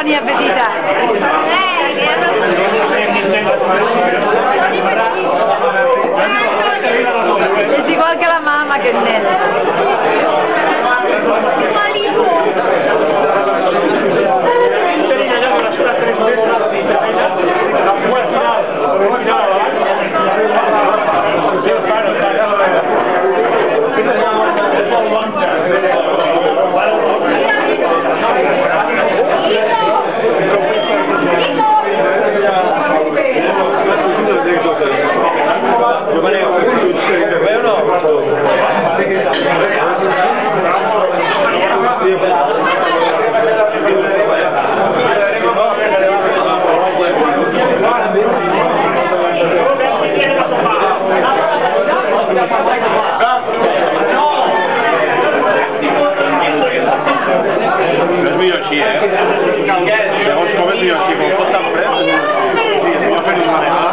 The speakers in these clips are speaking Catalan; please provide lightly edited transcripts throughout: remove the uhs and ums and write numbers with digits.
tenia petita. És igual que la mama, aquest nen. És millor així, Llavors, com és millor així, com pot tan fred, es va fer un manegar.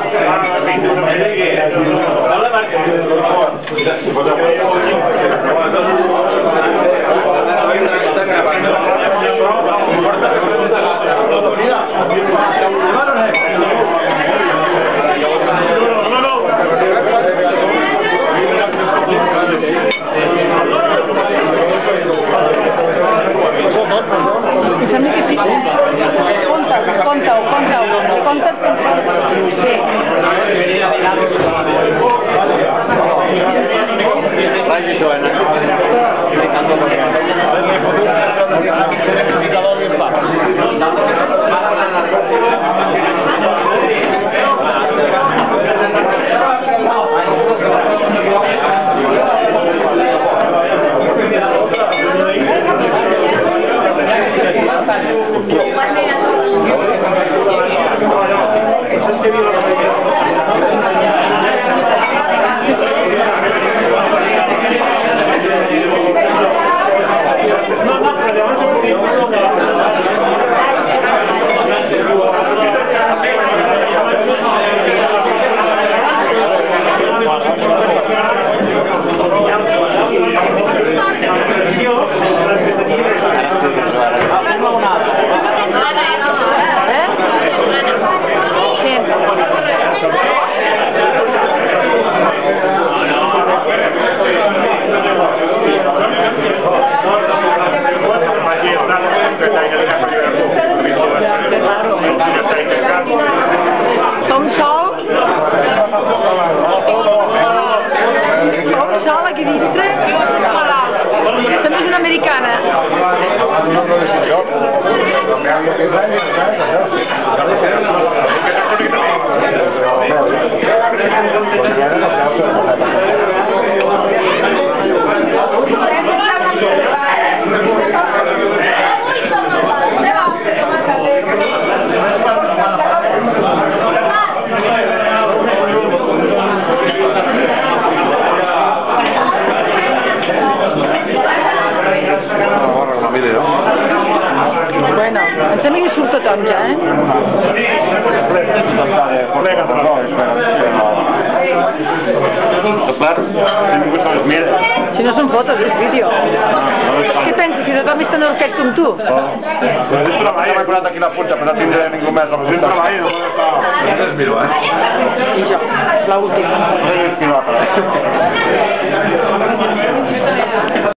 Som sol? Som sol aquí dintre? També és una americana. Bueno, em sembla que surt tothom ja, Si no són fotos, és vídeo. Què penses, si tothom està norquet com tu? M'he posat aquí la punta, però no tindré ningú més. I jo, l'última.